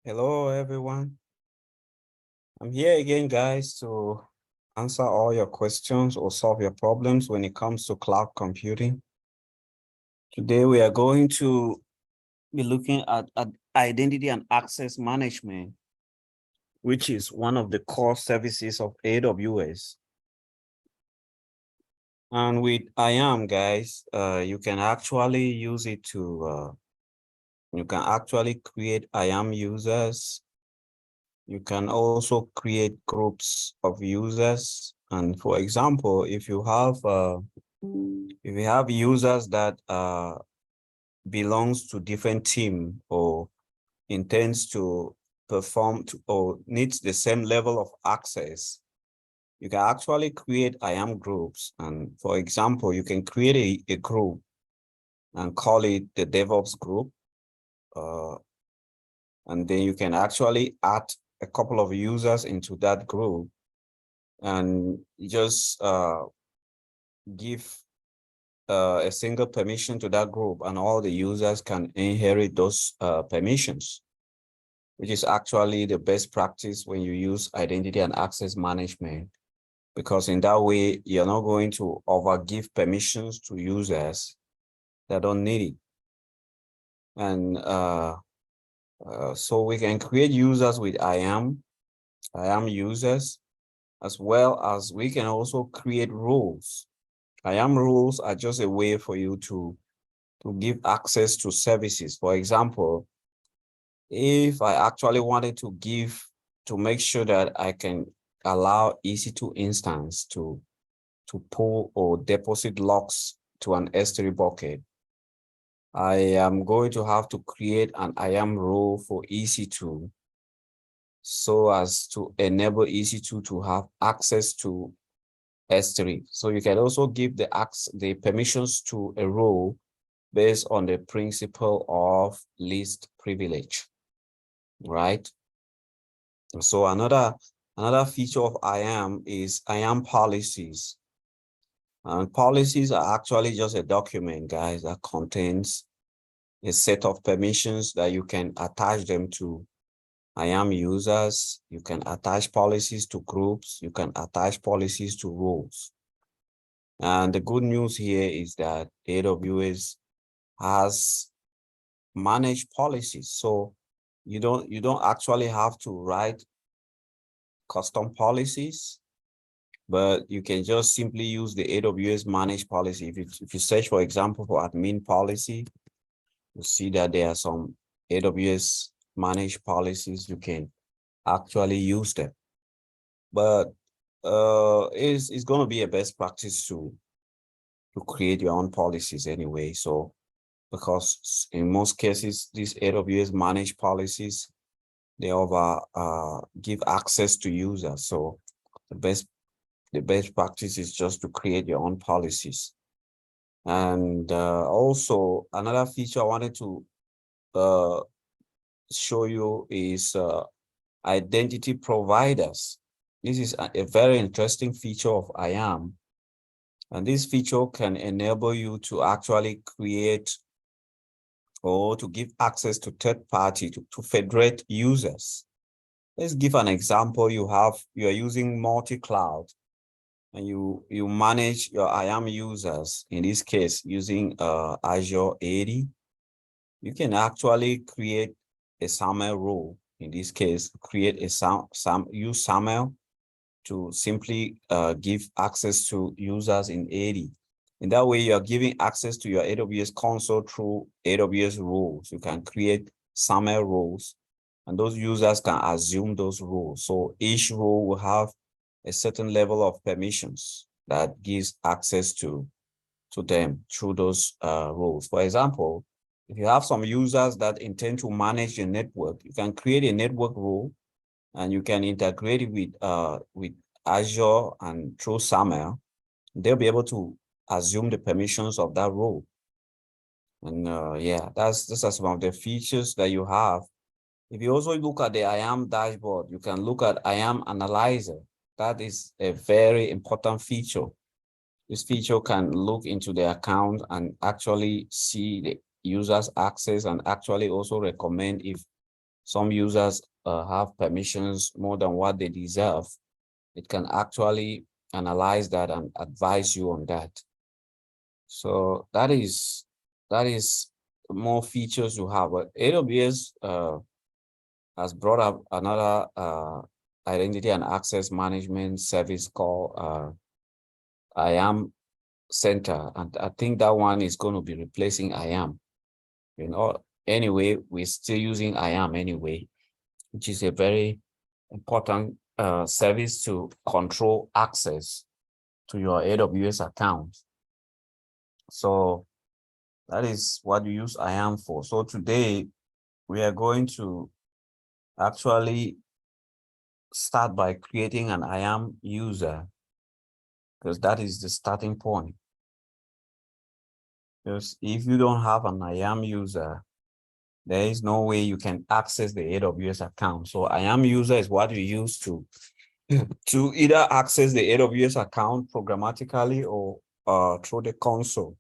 Hello, everyone. I'm here again, guys, to answer all your questions or solve your problems when it comes to cloud computing. Today, we are going to be looking at identity and access management, which is one of the core services of AWS. And with IAM, guys, you can actually use it to, you can actually create IAM users. You can also create groups of users. And for example, if you have users that belongs to different team or intends to perform or needs the same level of access, you can actually create IAM groups. And for example, you can create a group and call it the DevOps group. And then you can actually add a couple of users into that group and just give a single permission to that group, and all the users can inherit those permissions, which is actually the best practice when you use identity and access management, because in that way, you're not going to overgive permissions to users that don't need it. And so we can create users with IAM users, as well as we can also create roles. IAM rules are just a way for you to give access to services. For example, if I actually wanted to make sure that I can allow EC2 instance to pull or deposit logs to an S3 bucket, I am going to have to create an IAM role for EC2 so as to enable EC2 to have access to S3. So you can also give the permissions to a role based on the principle of least privilege, right? So another feature of IAM is IAM policies. And policies are actually just a document, guys, that contains a set of permissions that you can attach them to IAM users. You can attach policies to groups. You can attach policies to roles. And the good news here is that AWS has managed policies. So you don't actually have to write custom policies, but you can just simply use the AWS managed policy. If you search, for example, for admin policy, you see that there are some AWS managed policies. You can actually use them. But it's going to be a best practice to create your own policies anyway. So because in most cases, these AWS managed policies, they give access to users. So the best practice is just to create your own policies. And also another feature I wanted to show you is identity providers. This is a very interesting feature of IAM. And this feature can enable you to actually create or to give access to third party to federate users. Let's give an example. You are using multi-cloud and you manage your IAM users, in this case, using Azure 80. You can actually create a SAML role. In this case, create a use SAML to simply give access to users in 80. In that way, you're giving access to your AWS console through AWS roles. You can create SAML roles, and those users can assume those roles. So each role will have a certain level of permissions that gives access to them through those roles. For example, if you have some users that intend to manage your network, you can create a network role and you can integrate it with Azure, and through SAML, they'll be able to assume the permissions of that role. And yeah, these are some of the features that you have. If you also look at the IAM dashboard, you can look at IAM Analyzer. That is a very important feature. This feature can look into the account and actually see the user's access and actually also recommend if some users have permissions more than what they deserve, it can actually analyze that and advise you on that. So that is more features you have. But AWS has brought up another identity and access management service called IAM Center, and I think that one is going to be replacing IAM. You know, anyway, we're still using IAM anyway, which is a very important service to control access to your AWS account. So that is what you use IAM for. So today we are going to actually start by creating an IAM user, because that is the starting point. Because if you don't have an IAM user, there is no way you can access the AWS account. So IAM user is what you use to either access the AWS account programmatically or through the console.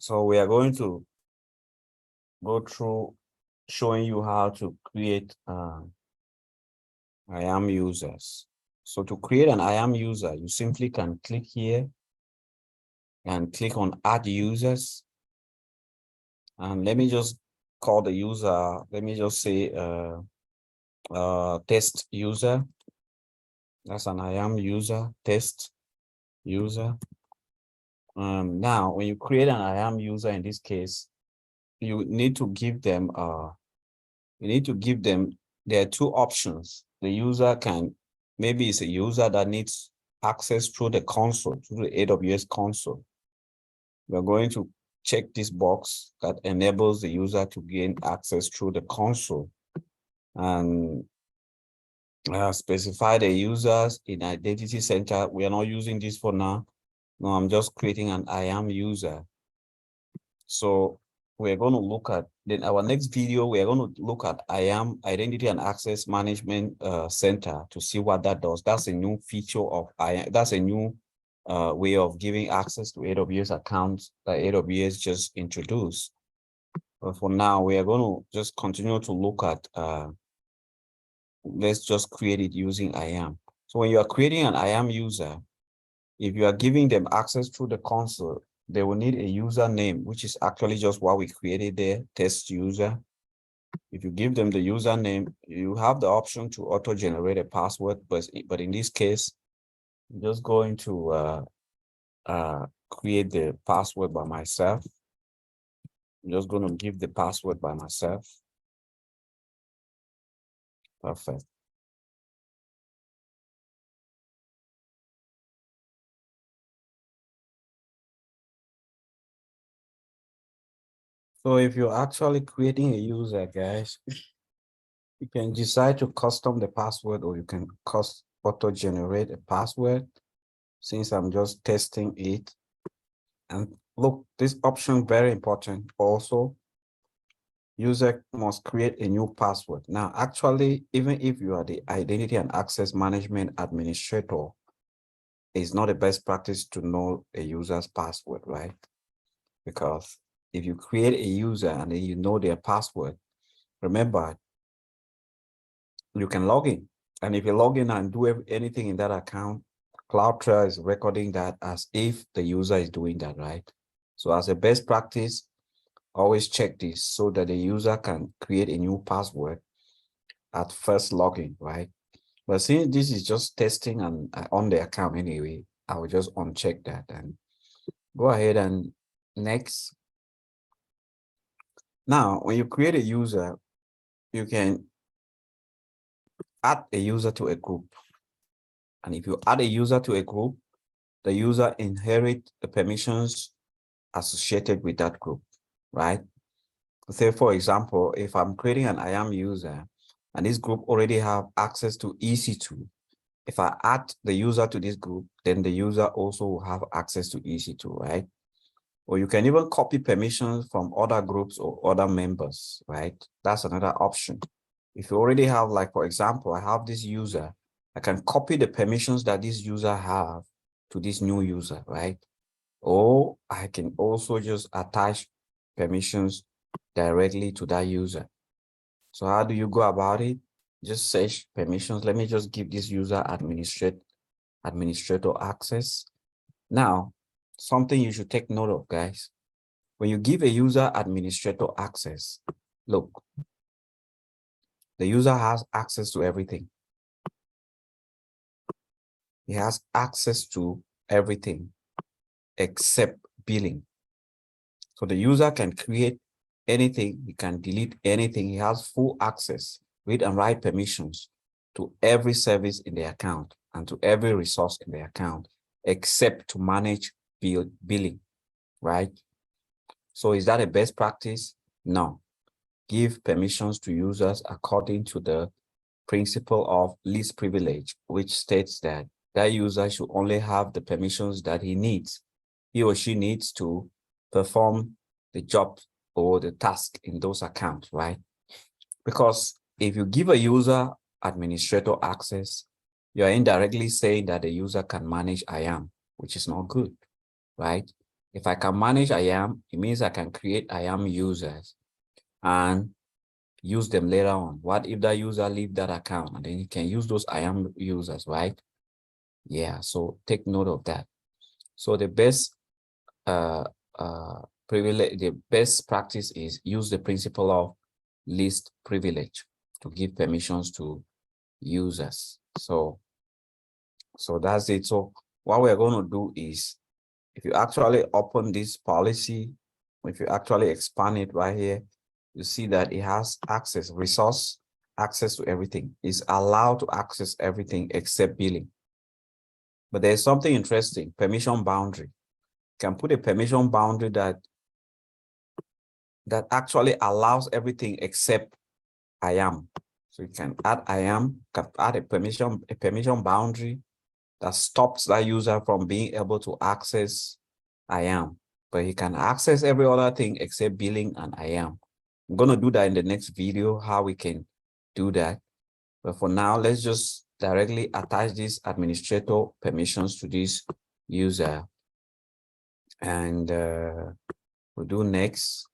So we are going to go through showing you how to create IAM users. So to create an IAM user, you simply can click here and click on add users. And let me just call the user, let me just say test user. That's an IAM user, test user. Now, when you create an IAM user, in this case, you need to give them, there are two options. The user can, maybe it's a user that needs access through the console, through the AWS console. We're going to check this box that enables the user to gain access through the console, and specify the users in identity center. We are not using this for now. No, I'm just creating an IAM user. So we're going to look at, then our next video, we're going to look at IAM, Identity and Access Management Center, to see what that does. That's a new feature of IAM. That's a new way of giving access to AWS accounts that AWS just introduced. But for now, we are going to just continue to look at, let's just create it using IAM. So when you are creating an IAM user, if you are giving them access through the console, they will need a username, which is actually just what we created there, test user. If you give them the username, you have the option to auto-generate a password, but in this case, I'm just going to create the password by myself. I'm just going to give the password by myself. Perfect. So if you're actually creating a user, guys, you can decide to custom the password, or you can auto-generate a password, since I'm just testing it. And look, this option very important also. User must create a new password. Now, actually, even if you are the identity and access management administrator, it's not the best practice to know a user's password, right? Because if you create a user and then you know their password, remember, you can log in. And if you log in and do anything in that account, CloudTrail is recording that as if the user is doing that, right? So as a best practice, always check this so that the user can create a new password at first login, right? But since this is just testing and on the account anyway, I will just uncheck that and go ahead and next. Now, when you create a user, you can add a user to a group. And if you add a user to a group, the user inherit the permissions associated with that group, right? Say, for example, if I'm creating an IAM user and this group already have access to EC2, if I add the user to this group, then the user also will have access to EC2, right? Or you can even copy permissions from other groups or other members, right? That's another option. If you already have, like, for example, I have this user, I can copy the permissions that this user have to this new user, right? Or I can also just attach permissions directly to that user. So how do you go about it? Just search permissions. Let me just give this user administrator access. Now, something you should take note of, guys. When you give a user administrator access, look, the user has access to everything. He has access to everything except billing. So the user can create anything, he can delete anything. He has full access, read and write permissions to every service in the account and to every resource in the account, except to manage billing, right? So is that a best practice? No. Give permissions to users according to the principle of least privilege, which states that that user should only have the permissions that he or she needs to perform the job or the task in those accounts, right? Because if you give a user administrator access, you're indirectly saying that the user can manage IAM, which is not good, right? If I can manage IAM, it means I can create IAM users and use them later on. What if that user leave that account and then you can use those IAM users, right? Yeah, so take note of that. So the best privilege, the best practice is use the principle of least privilege to give permissions to users. So that's it. So what we're going to do is, if you actually open this policy, if you actually expand it right here, you see that it has access, resource, access to everything. It's allowed to access everything except billing. But there's something interesting, permission boundary. You can put a permission boundary that actually allows everything except IAM. So you can add IAM, can add a permission boundary that stops that user from being able to access IAM. But he can access every other thing except billing and IAM. I'm going to do that in the next video, how we can do that. But for now, let's just directly attach these administrator permissions to this user. And we'll do next,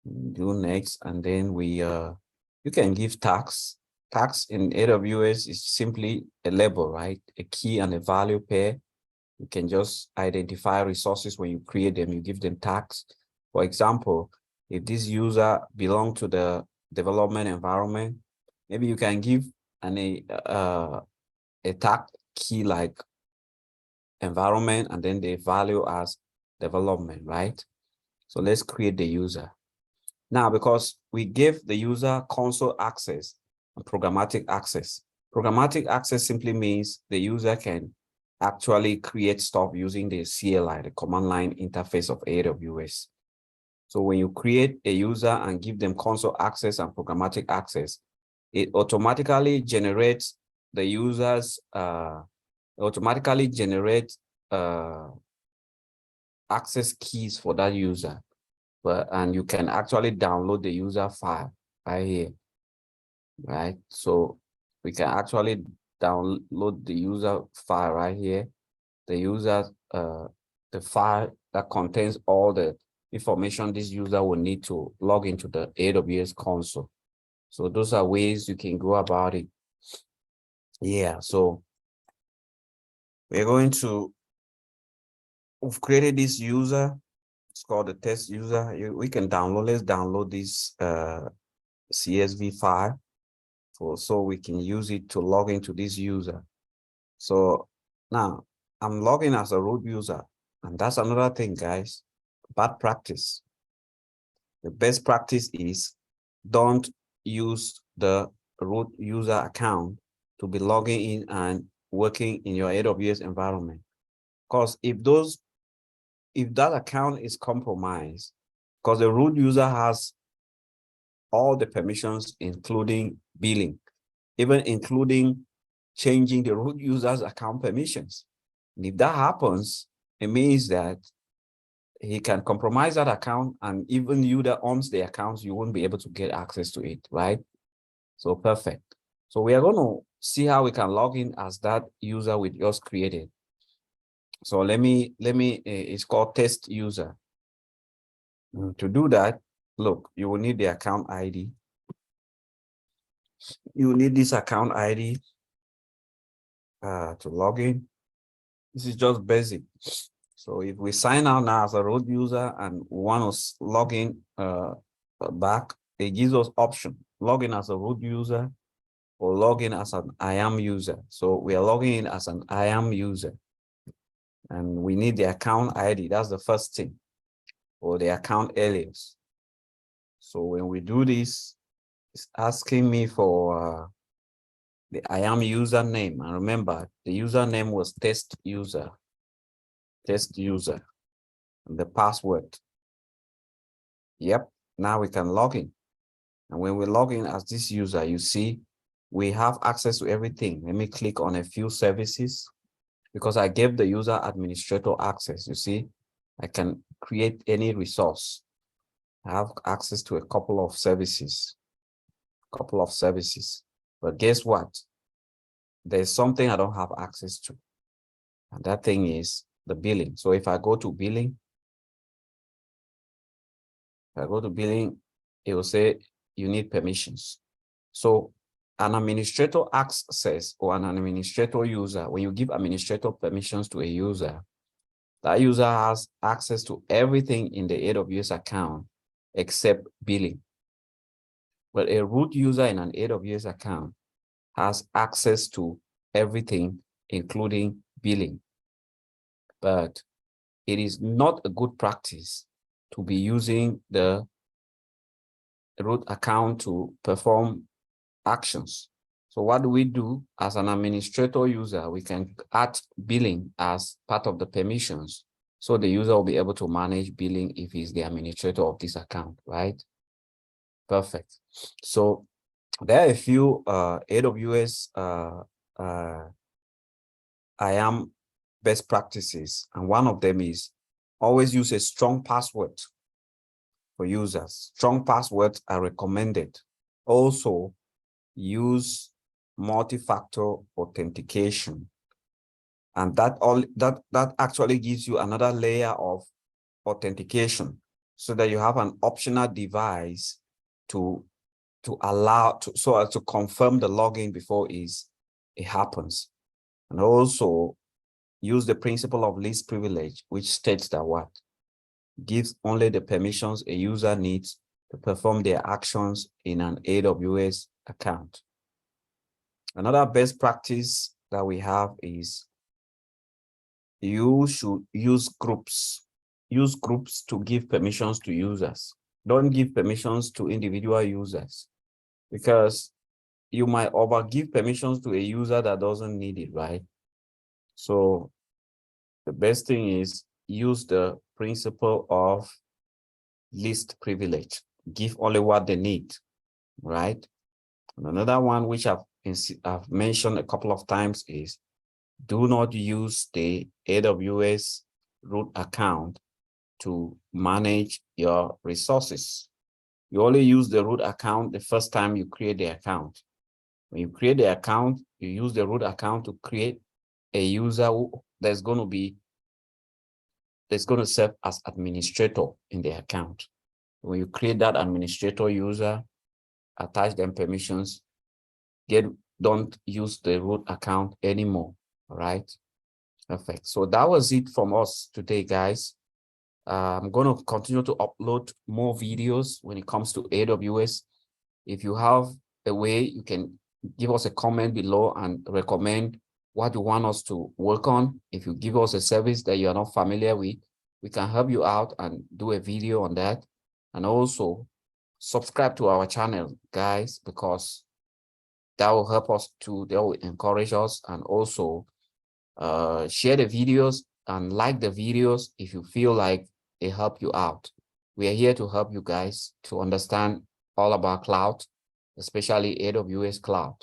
and then you can give tags. Tags in AWS is simply a label, right? A key and a value pair. You can just identify resources when you create them, you give them tags. For example, if this user belongs to the development environment, maybe you can give a tag key like environment and then the value as development, right? So let's create the user. Now, because we give the user console access and programmatic access. Programmatic access simply means the user can actually create stuff using the CLI, the command line interface of AWS. So when you create a user and give them console access and programmatic access, it automatically generates the users, access keys for that user. And you can actually download the user file right here, right? So we can actually download the user file right here, the file that contains all the information this user will need to log into the AWS console. So those are ways you can go about it. Yeah, so we've created this user. It's called the test user. We can download, let's download this CSV file so we can use it to log into this user. So now I'm logging as a root user, and that's another thing, guys. Bad practice. The best practice is don't use the root user account to be logging in and working in your AWS environment. Because if that account is compromised, because the root user has all the permissions, including billing, even including changing the root user's account permissions. And if that happens, it means that he can compromise that account, and even you that owns the accounts, you won't be able to get access to it, right? So perfect. So we are going to see how we can log in as that user we just created. So let me, it's called test user. To do that, look, you will need the account ID. You need this account ID to log in. This is just basic. So if we sign out now as a root user and want to log in back, it gives us option: log in as a root user or log in as an IAM user. So we are logging in as an IAM user, and we need the account ID. That's the first thing, or the account alias. So when we do this, it's asking me for the IAM username. And remember, the username was test user, and the password. Yep, now we can log in. And when we log in as this user, you see, we have access to everything. Let me click on a few services because I gave the user administrator access. You see, I can create any resource. I have access to a couple of services. But guess what? There's something I don't have access to. And that thing is the billing. So if I go to billing, it will say you need permissions. So an administrator access or an administrator user, when you give administrator permissions to a user, that user has access to everything in the AWS account except billing. But a root user in an AWS account has access to everything, including billing. But it is not a good practice to be using the root account to perform actions. So what do we do as an administrator user? We can add billing as part of the permissions. So the user will be able to manage billing if he's the administrator of this account, right? Perfect. So there are a few AWS IAM best practices. And one of them is always use a strong password for users. Strong passwords are recommended. Also, use multi-factor authentication. And that actually gives you another layer of authentication so that you have an optional device to allow so as to confirm the login before it happens. And also use the principle of least privilege, which states that what gives only the permissions a user needs to perform their actions in an AWS account. Another best practice that we have is you should use groups. Use groups to give permissions to users. Don't give permissions to individual users because you might overgive permissions to a user that doesn't need it, right? So the best thing is use the principle of least privilege. Give only what they need, right? And another one which I've mentioned a couple of times is do not use the AWS root account to manage your resources. You only use the root account the first time you create the account. When you create the account, you use the root account to create a user that's going to serve as administrator in the account. When you create that administrator user, attach them permissions, don't use the root account anymore. All right. Perfect. So that was it from us today, guys. I'm going to continue to upload more videos when it comes to AWS. If you have a way, you can give us a comment below and recommend what you want us to work on. If you give us a service that you are not familiar with, we can help you out and do a video on that. And also subscribe to our channel, guys, because that will help us that will encourage us, and also share the videos and like the videos if you feel like they help you out. We are here to help you guys to understand all about cloud, especially AWS cloud.